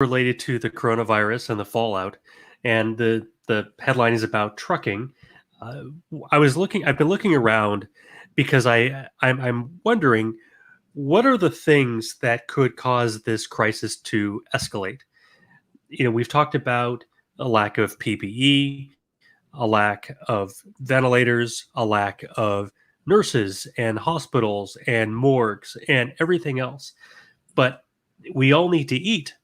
related to the coronavirus and the fallout, and the headline is about trucking. Uh, I've been looking around because I'm wondering what are the things that could cause this crisis to escalate. We've talked about a lack of PPE, a lack of ventilators, a lack of nurses and hospitals and morgues and everything else. But we all need to eat.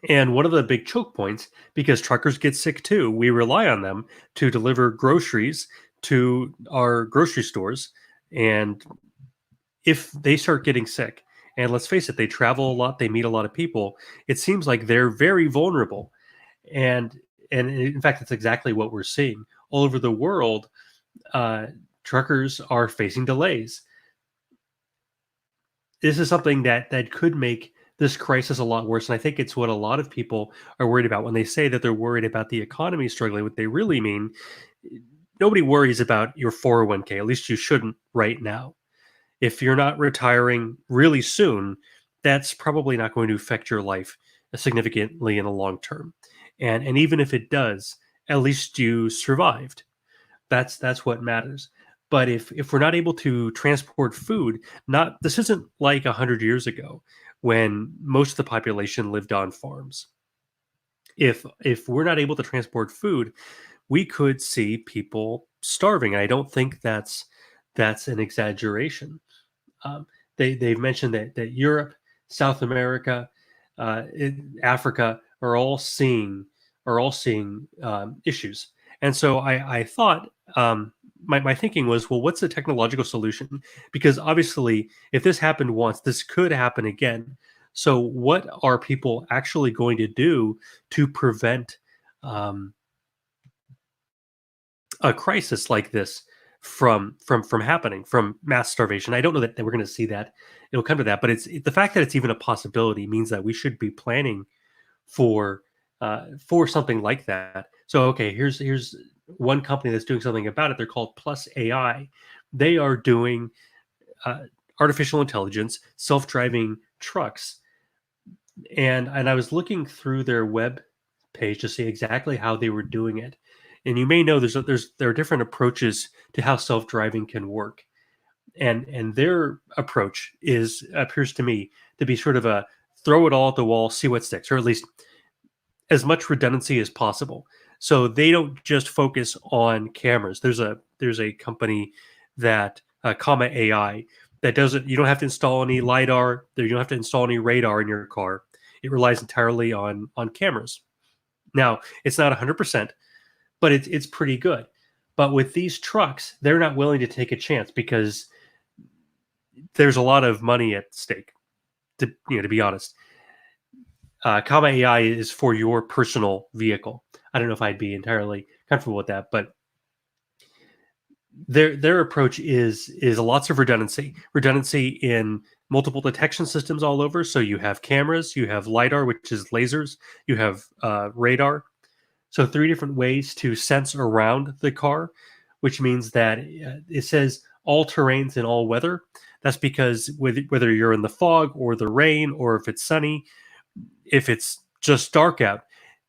And one of the big choke points, because truckers get sick too, we rely on them to deliver groceries to our grocery stores. And if they start getting sick, and let's face it, they travel a lot, they meet a lot of people, it seems like they're very vulnerable. And in fact, that's exactly what we're seeing all over the world. Uh, Truckers are facing delays. This is something that could make this crisis a lot worse. And I think it's what a lot of people are worried about when they say that they're worried about the economy struggling. What they really mean, nobody worries about your 401k. At least you shouldn't right now. If you're not retiring really soon, that's probably not going to affect your life significantly in the long term. And even if it does, at least you survived. That's what matters. But if we're not able to transport food, not this isn't like 100 years ago when most of the population lived on farms. If we're not able to transport food, we could see people starving. I don't think that's an exaggeration. Um, they've mentioned that Europe, South America, Africa are all seeing issues. And so I thought, my thinking was, well, what's the technological solution? Because obviously, if this happened once, this could happen again. So what are people actually going to do to prevent um, a crisis like this from happening, from mass starvation? I don't know that we're going to see that. It'll come to that, but the fact that it's even a possibility means that we should be planning for for something like that. So okay, here's one company that's doing something about it. They're called Plus AI. They are doing uh, artificial intelligence, self-driving trucks, and I was looking through their web page to see exactly how they were doing it. And you may know there are different approaches to how self-driving can work, and their approach is appears to me to be sort of a throw it all at the wall, see what sticks, or at least as much redundancy as possible. So they don't just focus on cameras. There's a company that Comma AI that doesn't. You don't have to install any lidar. You don't have to install any radar in your car. It relies entirely on cameras. Now it's not 100%, but it's pretty good. But with these trucks, they're not willing to take a chance because there's a lot of money at stake. To be honest, Comma AI is for your personal vehicle. I don't know if I'd be entirely comfortable with that, but their approach is lots of redundancy in multiple detection systems all over. So you have cameras, you have lidar, which is lasers, you have radar. So three different ways to sense around the car, which means that it says all terrains and all weather. That's because whether you're in the fog or the rain, or if it's sunny, if it's just dark out,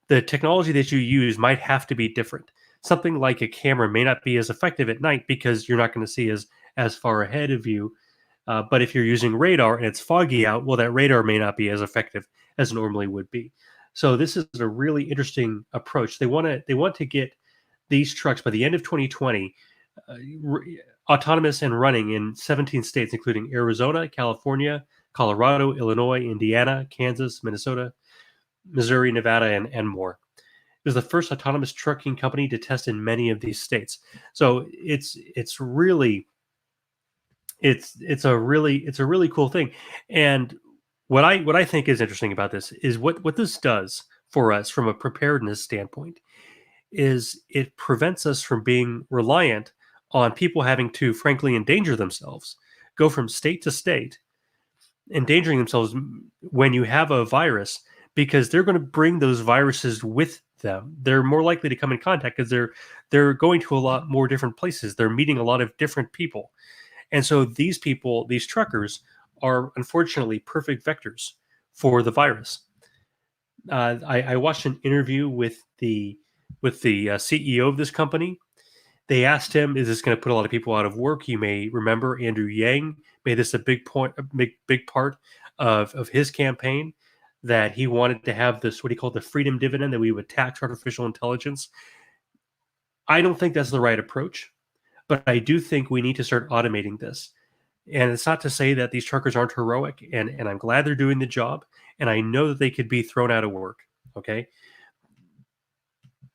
the technology that you use might have to be different. Something like a camera may not be as effective at night because you're not going to see as far ahead of you. But if you're using radar and it's foggy out, well, that radar may not be as effective as it normally would be. So this is a really interesting approach. They want to get these trucks by the end of 2020 uh, autonomous and running in 17 states, including Arizona, California, Colorado, Illinois, Indiana, Kansas, Minnesota, Missouri, Nevada, and more. It was the first autonomous trucking company to test in many of these states. So it's a really cool thing. And what I think is interesting about this is what this does for us from a preparedness standpoint is it prevents us from being reliant on people having to frankly endanger themselves, go from state to state, endangering themselves when you have a virus, because they're going to bring those viruses with them. They're more likely to come in contact because they're going to a lot more different places. They're meeting a lot of different people. And so these people, these truckers, are unfortunately perfect vectors for the virus. I watched an interview with the CEO of this company. They asked him, "Is this going to put a lot of people out of work?" You may remember Andrew Yang made this a big point, a big part of his campaign, that he wanted to have this what he called the freedom dividend, that we would tax artificial intelligence. I don't think that's the right approach, but I do think we need to start automating this. And it's not to say that these truckers aren't heroic, and I'm glad they're doing the job, and I know that they could be thrown out of work. Okay,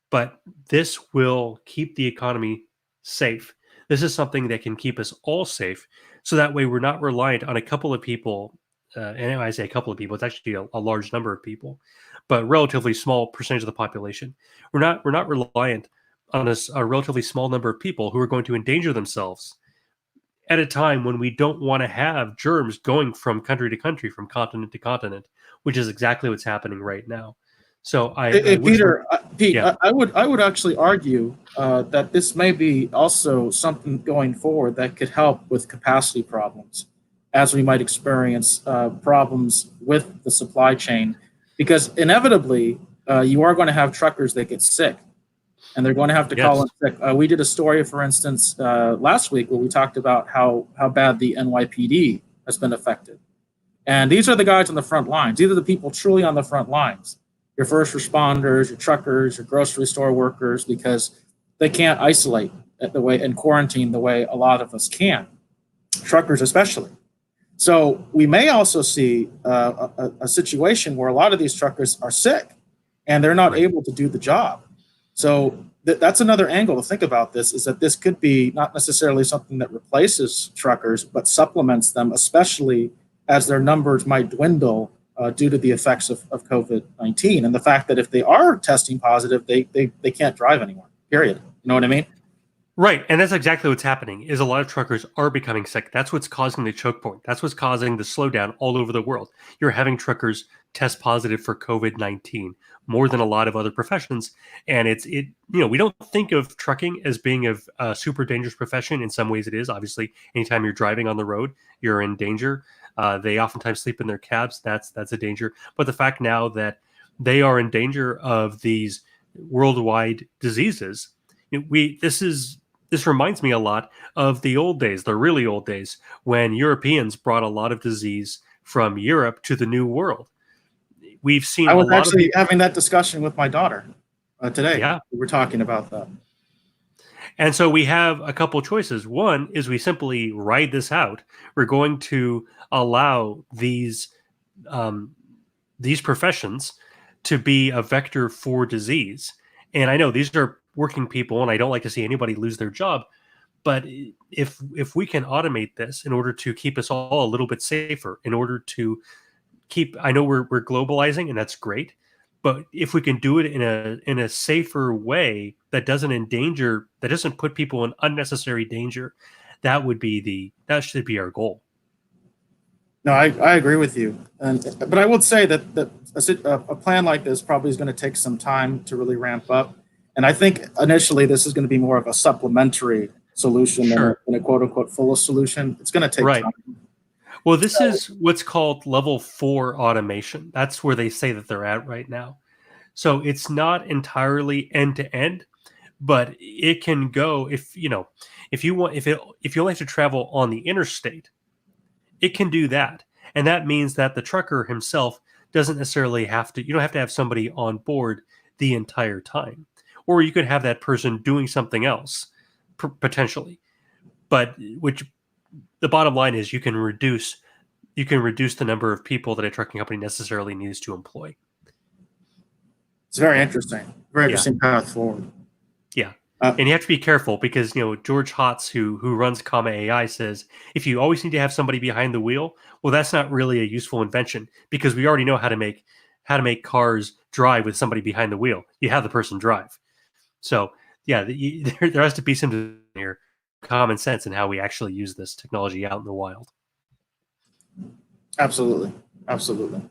but this will keep the economy safe. This is something that can keep us all safe, so that way we're not reliant on a couple of people. And when I say a couple of people, it's actually a large number of people, but relatively small percentage of the population. We're not reliant on a relatively small number of people who are going to endanger themselves at a time when we don't want to have germs going from country to country, from continent to continent, which is exactly what's happening right now. So I Hey, wish, Pete, yeah, I would actually argue that this may be also something going forward that could help with capacity problems, as we might experience problems with the supply chain, because inevitably you are going to have truckers that get sick, and they're going to have to call yes, in sick. We did a story, for instance, last week where we talked about how bad the NYPD has been affected. And these are the guys on the front lines. These are the people truly on the front lines. Your first responders, your truckers, your grocery store workers, because they can't isolate the way and quarantine the way a lot of us can, truckers especially. So we may also see a situation where a lot of these truckers are sick and they're not right. able to do the job. So that's another angle to think about this, is that this could be not necessarily something that replaces truckers, but supplements them, especially as their numbers might dwindle due to the effects of COVID-19 and the fact that if they are testing positive, they can't drive anymore, period. You know what I mean? Right, and that's exactly what's happening. Is a lot of truckers are becoming sick. That's what's causing the choke point. That's what's causing the slowdown all over the world. You're having truckers test positive for COVID-19 more than a lot of other professions, and it. We don't think of trucking as being a super dangerous profession. In some ways, it is. Obviously, anytime you're driving on the road, you're in danger. They oftentimes sleep in their cabs. That's a danger. But the fact now that they are in danger of these worldwide diseases, we this reminds me a lot of the old days, the really old days, when Europeans brought a lot of disease from Europe to the New World. We've seen I a was lot of actually people, having that discussion with my daughter today. yeah. We were talking about that. And so we have a couple choices. One is we simply ride this out. We're going to allow um, these professions to be a vector for disease. And I know these are working people, and I don't like to see anybody lose their job. But if we can automate this in order to keep us all a little bit safer, in order to keep, I know we're globalizing, and that's great, but if we can do it in a safer way that doesn't put people in unnecessary danger, that should be our goal. No, I agree with you, but I would say that a plan like this probably is going to take some time to really ramp up, and I think initially this is going to be more of a supplementary solution Sure. than a quote unquote full solution. It's going to take Right. time. Well, this is what's called level 4 automation. That's where they say that they're at right now. So it's not entirely end to end, but it can go, if you want, if you only have to travel on the interstate, it can do that. And that means that the trucker himself doesn't necessarily have to, you don't have to have somebody on board the entire time. Or you could have that person doing something else potentially. But which the bottom line is you can reduce the number of people that a trucking company necessarily needs to employ. It's very Yeah. interesting path forward. Yeah. Uh, And you have to be careful because George Hotz, who runs Comma AI, says if you always need to have somebody behind the wheel, well, that's not really a useful invention because we already know how to make cars drive with somebody behind the wheel. You have the person drive. So yeah, there has to be some here common sense in how we actually use this technology out in the wild. Absolutely, absolutely.